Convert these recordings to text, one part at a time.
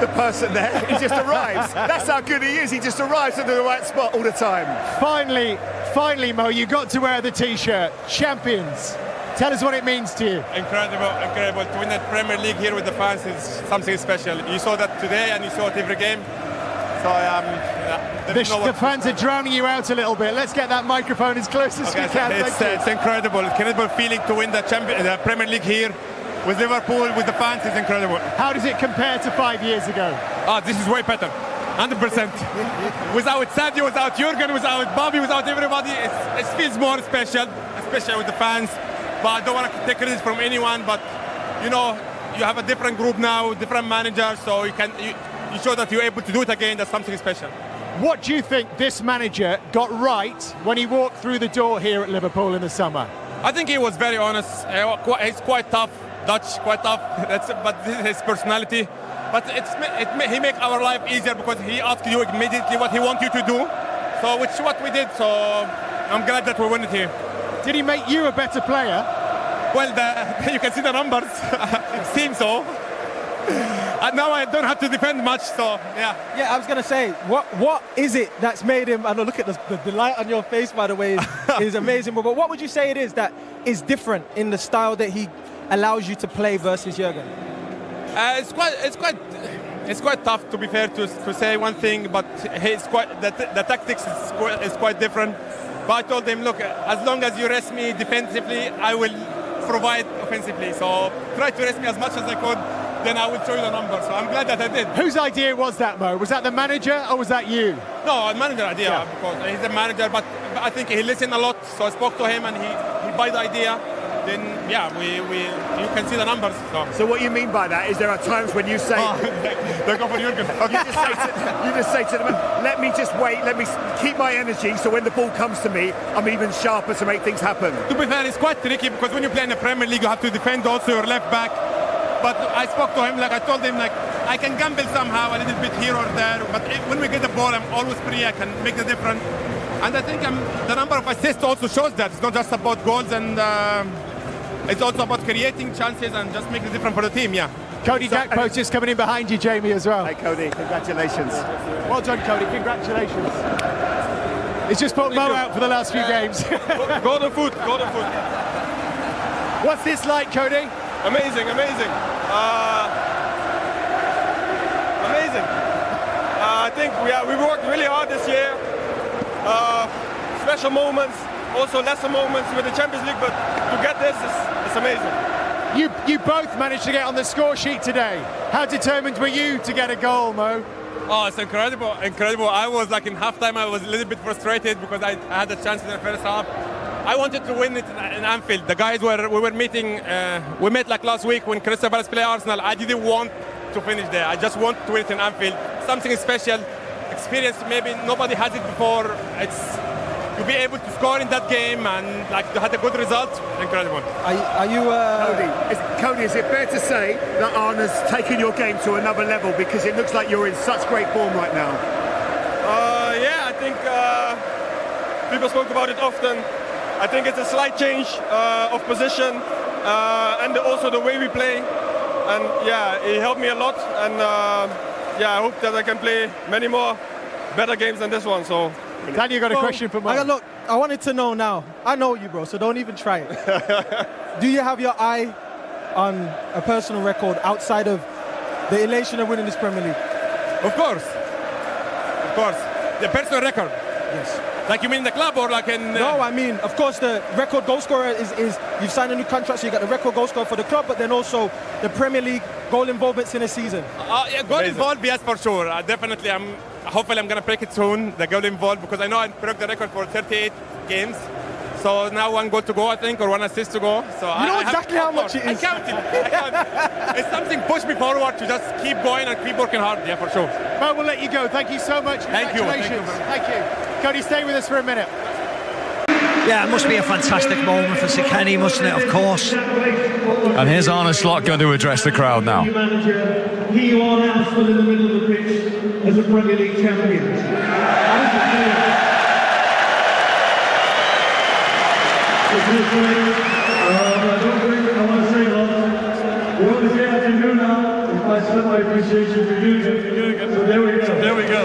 the person there. He just arrives. That's how good he is. He just arrives at the right spot all the time. Finally, Mo, you got to wear the T-shirt. Champions. Tell us what it means to you. Incredible. To win that Premier League here with the fans is something special. You saw that today and you saw it every game. So the fans are drowning you out a little bit. Let's get that microphone as close as we can. It's incredible feeling to win the Premier League here with Liverpool, with the fans. Is incredible. How does it compare to 5 years ago? This is way better. 100%. Without Sadio, without Jurgen, without Bobby, without everybody, it feels more special, especially with the fans. But I don't want to take credit from anyone. But you know, you have a different group now, different manager, so you show that you're able to do it again. That's something special. What do you think this manager got right when he walked through the door here at Liverpool in the summer? I think he was very honest. He's quite tough, Dutch, quite tough. But this is his personality. But he makes our life easier because he asks you immediately what he wants you to do. So which is what we did. So I'm glad that we won it here. Did he make you a better player? Well, you can see the numbers. It seems so. And now I don't have to defend much, so yeah. Yeah, I was going to say, what is it that's made him, and look at the light on your face, by the way, is amazing. But what would you say it is that is different in the style that he allows you to play versus Jurgen? It's quite tough, to be fair, to say one thing, but the tactics is quite different. But I told him, look, as long as you rest me defensively, I will provide offensively. So try to rest me as much as I could, then I will show you the numbers. So I'm glad that I did. Whose idea was that, Mo? Was that the manager or was that you? No, manager idea, because he's a manager, but I think he listened a lot, so I spoke to him and he bought the idea. Then, yeah, you can see the numbers. So what you mean by that is there are times when you say... They go for Jurgen. You just say to them, let me just wait, let me keep my energy, so when the ball comes to me, I'm even sharper to make things happen. To be fair, it's quite tricky, because when you play in the Premier League, you have to defend also your left back. But I spoke to him, I told him, I can gamble somehow a little bit here or there, but when we get the ball, I'm always free, I can make the difference. And I think the number of assists also shows that. It's not just about goals, and it's also about creating chances and just make the difference for the team, yeah. Cody Gakpo's just coming in behind you, Jamie, as well. Hey, Cody, congratulations. Well done, Cody, congratulations. He's just put Mo out for the last few games. Golden foot. What's this like, Cody? Amazing. Amazing. I think we worked really hard this year. Special moments, also lesser moments with the Champions League, but to get this is amazing. You both managed to get on the score sheet today. How determined were you to get a goal, Mo? Oh, it's incredible. I was in halftime, I was a little bit frustrated because I had a chance in the first half. I wanted to win it in Anfield. The guys we were meeting, we met last week when Crystal Palace play Arsenal. I didn't want to finish there. I just want to win it in Anfield. Something special, experience maybe nobody has it before. It's to be able to score in that game and to have a good result, incredible. Are you Cody, is it fair to say that Arne's taken your game to another level, because it looks like you're in such great form right now? Yeah, I think people spoke about it often. I think it's a slight change of position and also the way we play. And yeah, he helped me a lot. And yeah, I hope that I can play many more better games than this one. So. Dan, you got a question for Mo? Look, I wanted to know now. I know you, bro, so don't even try it. Do you have your eye on a personal record outside of the elation of winning this Premier League? Of course. The personal record. Yes. You mean the club or in... No, I mean, of course, the record goal scorer is you've signed a new contract, so you got the record goal scorer for the club, but then also the Premier League goal involvements in a season. Yeah, goal involved, yes, for sure. Definitely, hopefully I'm going to break it soon, the goal involved, because I know I broke the record for 38 games. So now 1 goal to go, I think, or 1 assist to go. So you know exactly how much it is. I count it. It's something push me forward to just keep going and keep working hard, yeah, for sure. Mo, we'll let you go. Thank you so much. Thank you. Thank you. Cody, stay with us for a minute. Yeah, it must be a fantastic moment for Sir Kenny, mustn't it, of course. And here's Arne Slot going to address the crowd now. He you are now stood in the middle of the pitch as a Premier League champion. I want to say a lot. We're obviously out to do now. my appreciation for you. So there we go. There we go.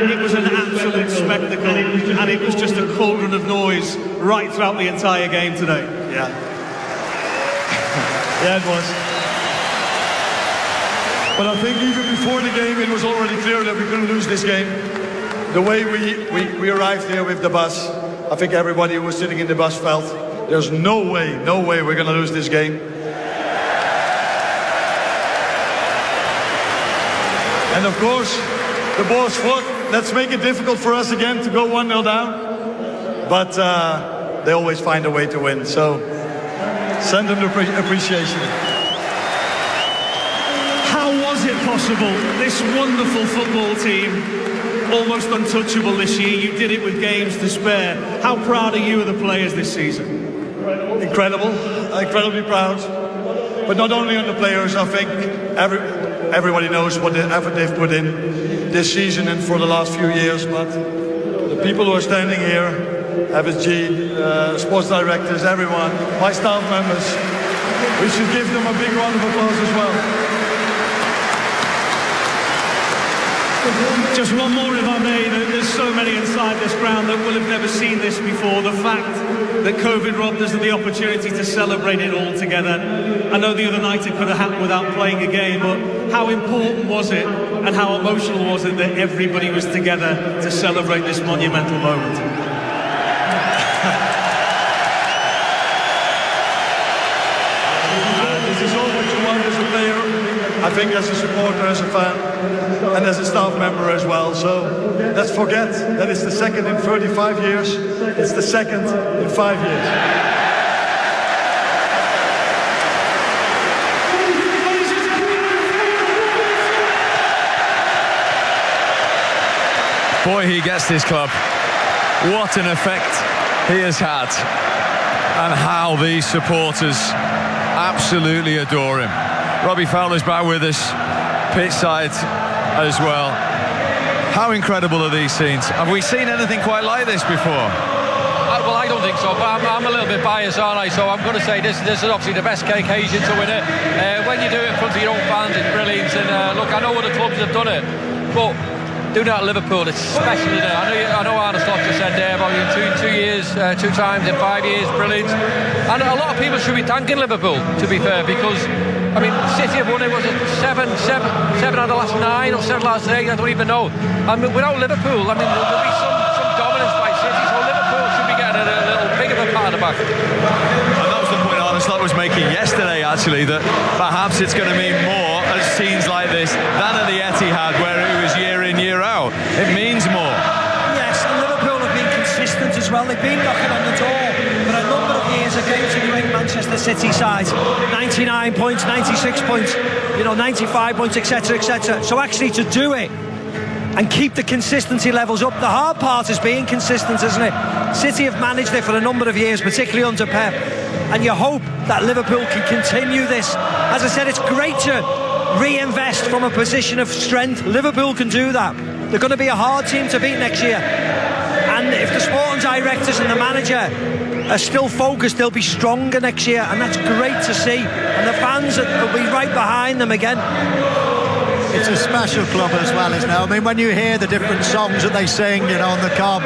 It was an absolute spectacle, and it was just a cauldron of noise right throughout the entire game today. Yeah. Yeah, it was. But I think even before the game, it was already clear that we couldn't lose this game. The way we arrived here with the bus, I think everybody who was sitting in the bus felt there's no way we're going to lose this game. And of course, the boys thought, let's make it difficult for us again to go 1-0 down. But they always find a way to win. So send them the appreciation. How was it possible? This wonderful football team, almost untouchable this year. You did it with games to spare. How proud are you of the players this season? Incredible. Incredibly proud. But not only on the players, I think everybody knows what the effort they've put in this season and for the last few years, but the people who are standing here, FSG, sports directors, everyone, my staff members, we should give them a big round of applause as well. Just one more, if I may. There's so many inside this ground that will have never seen this before. The fact that COVID robbed us of the opportunity to celebrate it all together. I know the other night it could have happened without playing a game, but how important was it and how emotional was it that everybody was together to celebrate this monumental moment? This is all what you want as a player, I think as a supporter, as a fan, and as a staff member as well. So let's forget that it's the second in 35 years. It's the second in 5 years. Boy, he gets this club. What an effect he has had, and how these supporters absolutely adore him. Robbie Fowler's back with us, pitch side as well. How incredible are these scenes? Have we seen anything quite like this before? Well, I don't think so, but I'm a little bit biased, aren't I? So I'm going to say this is obviously the best occasion to win it. When you do it in front of your own fans, it's brilliant. And look, I know other clubs have done it, but doing that at Liverpool, it's special, isn't it? I know Arne just said there about you 2 years, 2 times in 5 years, brilliant. And a lot of people should be thanking Liverpool, to be fair, because I mean, City have won it, was it 7 out of the last 9 or 7 last 8, I don't even know. I mean, without Liverpool, I mean, there'll be some dominance by City, so Liverpool should be getting a little bit of a pat on the back. And that was the point Arne was making yesterday, actually, that perhaps it's going to mean more at scenes like this than at the Etihad, where it was year in, year out. It means more. Yes, and Liverpool have been consistent as well. They've been knocking on the door for a number of years against the great Manchester City side. 99 points, 96 points, 95 points, etc, etc. So actually to do it and keep the consistency levels up, the hard part is being consistent, isn't it? City have managed it for a number of years, particularly under Pep, and you hope that Liverpool can continue this. As I said, it's great to reinvest from a position of strength. Liverpool can do that. They're going to be a hard team to beat next year, and if the sporting directors and the manager are still focused, they'll be stronger next year, and that's great to see, and the fans will be right behind them again. It's a special club as well, isn't it? I mean, when you hear the different songs that they sing, on the cob,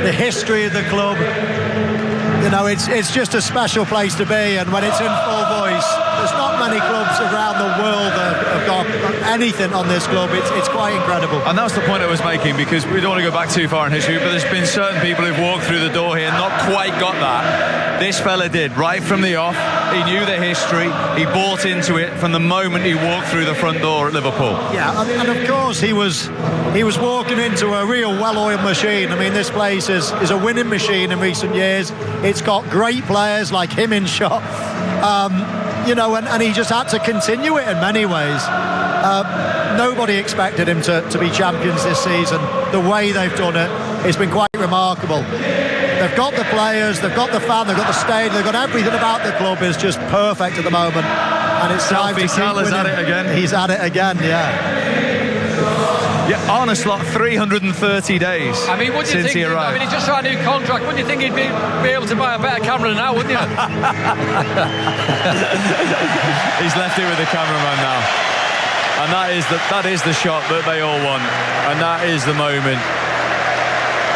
the history of the club, it's just a special place to be, and when it's in full voice, there's not many clubs around the world that have got anything on this club. It's quite incredible. And that's the point I was making, because we don't want to go back too far in history, but there's been certain people who've walked through the door here and not quite got that. This fella did, right from the off. He knew the history, he bought into it from the moment he walked through the front door at Liverpool. Yeah, and of course he was walking into a real well-oiled machine. I mean, this place is a winning machine in recent years. It's got great players like him in shot. you know, and he just had to continue it in many ways. Nobody expected him to be champions this season. The way they've done it, it's been quite remarkable. They've got the players, they've got the fan, they've got the stadium, they've got everything about the club is just perfect at the moment. And it's time to keep winning. At it again. He's at it again, yeah. Yeah, Arne Slot, 330 days I mean, what do you since think? he arrived. I mean, he just signed a new contract. Wouldn't you think he'd be able to buy a better camera now, wouldn't you? He's left it with the cameraman now. And that is the shot that they all want. And that is the moment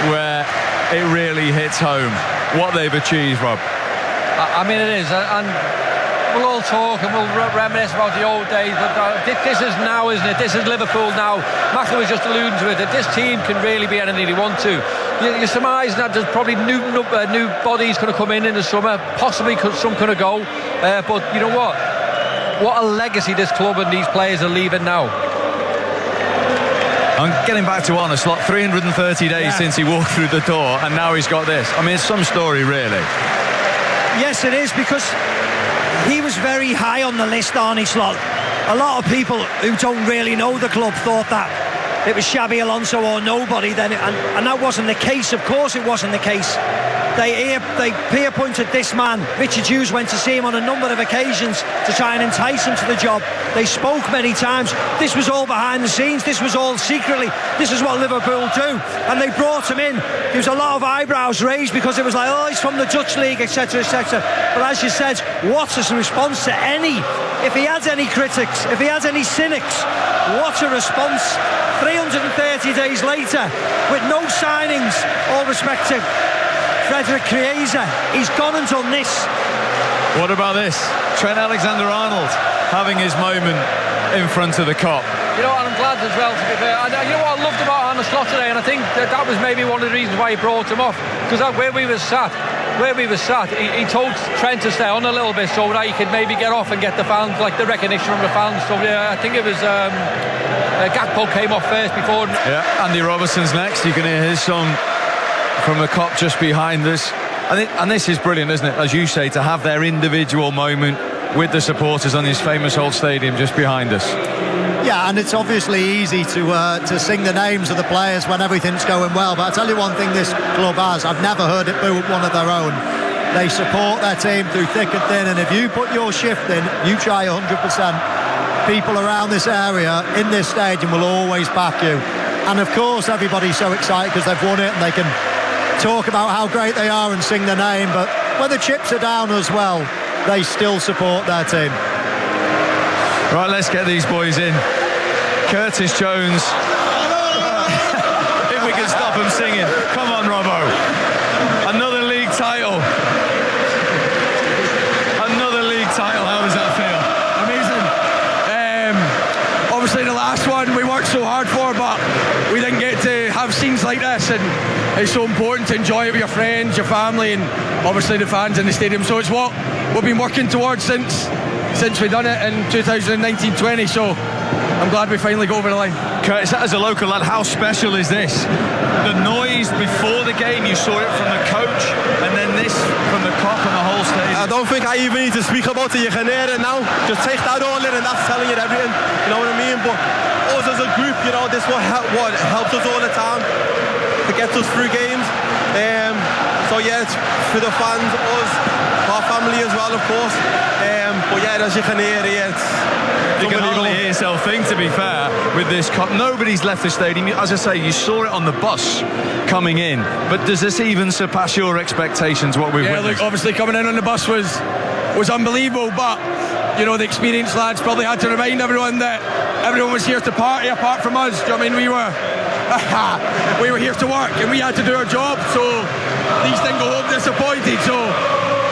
where it really hits home what they've achieved, Rob. I mean, it is. And we'll all talk and we'll reminisce about the old days, but this is now, isn't it? This is Liverpool now. Michael was just alluding to it, that this team can really be anything they want to. You're surmising that there's probably new bodies going to come in the summer, possibly some going to go, but you know what a legacy this club and these players are leaving now. I'm getting back to Arne Slot, 330 days since he walked through the door, and now he's got this. I mean, it's some story, really. Yes, it is, because he was very high on the list, Arne Slot. A lot of people who don't really know the club thought that it was Xabi Alonso or nobody then, and that wasn't the case. Of course it wasn't the case. They peer-pointed this man. Richard Hughes went to see him on a number of occasions to try and entice him to the job. They spoke many times. This was all behind the scenes. This was all secretly. This is what Liverpool do. And they brought him in. There was a lot of eyebrows raised because it was like, oh, he's from the Dutch league, etc., etc. But as you said, what a response to any. If he had any critics, if he had any cynics, what a response. 330 days later, with no signings, all respect to Frederick Chiesa, he's gone and done this. What about this? Trent Alexander-Arnold having his moment in front of the Kop. You know, and I'm glad as well, to be fair. And you know what I loved about Arne Slot today, and I think that was maybe one of the reasons why he brought him off, because where we were sat, he told Trent to stay on a little bit so that he could maybe get off and get the fans, like the recognition from the fans. So I think it was Gakpo came off first before. Yeah, Andy Robertson's next. You can hear his song from the Kop just behind us. And this is brilliant, isn't it? As you say, to have their individual moment with the supporters on this famous old stadium just behind us. Yeah, and it's obviously easy to sing the names of the players when everything's going well. But I'll tell you one thing this club has. I've never heard it boo one of their own. They support their team through thick and thin. And if you put your shift in, you try 100%. People around this area, in this stadium, will always back you. And of course, everybody's so excited because they've won it and they can talk about how great they are and sing their name. But when the chips are down as well, they still support their team. Right, let's get these boys in. Curtis Jones. If we can stop them singing. Come on, Robbo. Another league title. Another league title. How does that feel? Amazing. Obviously the last one we worked so hard for, but we didn't get to have scenes like this, and it's so important to enjoy it with your friends, your family, and obviously the fans in the stadium. So it's what we've been working towards since we done it in 2019-20, so I'm glad we finally got over the line. Curtis, as a local lad, how special is this? The noise before the game, you saw it from the coach, and then this from the Kop and the whole stadium. I don't think I even need to speak about it. You can hear it now. Just take that all in, and that's telling you everything. You know what I mean? But us as a group, you know, this what helps us all the time to get us through games. So yeah, it's for the fans, us, our family as well, of course. But yeah, as you can hear here, you can hardly hear yourself think, to be fair, with this Kop. Nobody's left the stadium. As I say, you saw it on the bus coming in. But does this even surpass your expectations, what we've witnessed? Look, obviously coming in on the bus was unbelievable, but you know, the experienced lads probably had to remind everyone that everyone was here to party apart from us. Do you know what I mean? We were here to work and we had to do our job, so these didn't go home disappointed. So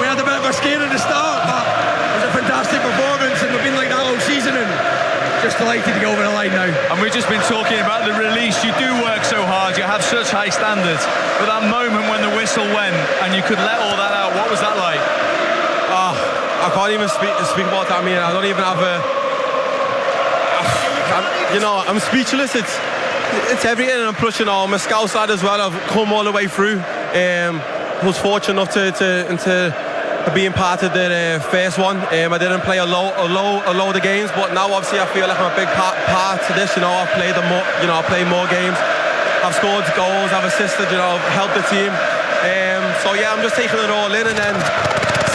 we had a bit of a scare at the start, but it was a fantastic performance, and we've been like that all season, and just delighted to go over the line now. And we've just been talking about the release. You do work so hard, you have such high standards, but that moment when the whistle went and you could let all that out, what was that like? I can't even speak about that. I mean, I don't even have I'm speechless. It's everything, and plus, you know, I'm a Scouse lad as well. I've come all the way through. Was fortunate enough to being part of the first one. I didn't play a load of games, but now obviously I feel like I'm a big part of this. You know, I've played I've played more games. I've scored goals, I've assisted, you know, helped the team. So yeah, I'm just taking it all in and then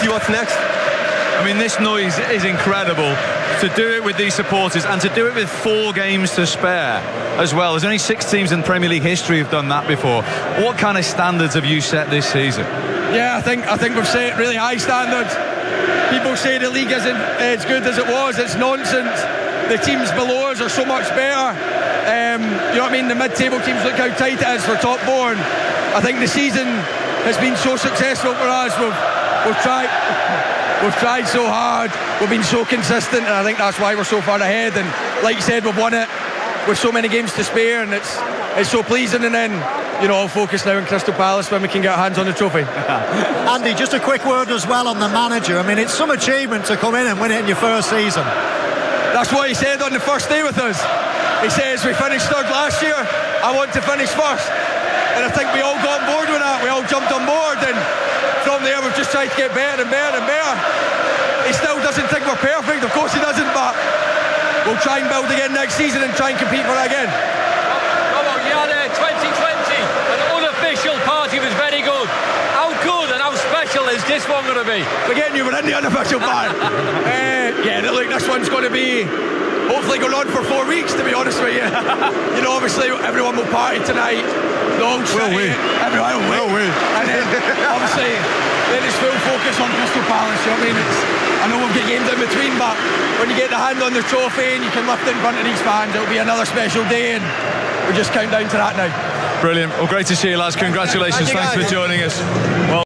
see what's next. I mean, this noise is incredible. To do it with these supporters and to do it with 4 games to spare as well. There's only 6 teams in Premier League history who've done that before. What kind of standards have you set this season? Yeah, I think we've set really high standards. People say the league isn't as good as it was. It's nonsense. The teams below us are so much better. You know what I mean? The mid-table teams, look how tight it is for top 4. And I think the season has been so successful for us. We've tried so hard. We've been so consistent, and I think that's why we're so far ahead. And like you said, we've won it with so many games to spare, and it's so pleasing. And then, you know, I'll focus now on Crystal Palace when we can get our hands on the trophy. Andy, just a quick word as well on the manager. I mean, it's some achievement to come in and win it in your first season. That's what he said on the first day with us. He says we finished third last year, I want to finish first. And I think we all got on board with that. We all jumped on board, and from there we've just tried to get better and better and better. He still doesn't think we're perfect, of course he doesn't, but we'll try and build again next season and try and compete for it again. Come on, yeah, 2020, an unofficial party was very good. How good and how special is this one going to be? Forgetting you were in the unofficial part. Yeah, look, this one's going to be hopefully going on for 4 weeks, to be honest with you. You know, obviously everyone will party tonight. Everyone will. And then obviously then it's full focus on Crystal Palace. You know what I mean? I know we've got games in between, but when you get the hand on the trophy and you can lift it in front of these fans, it'll be another special day, and we'll just count down to that now. Brilliant. Well, great to see you, lads. Congratulations. Thanks for joining us. Well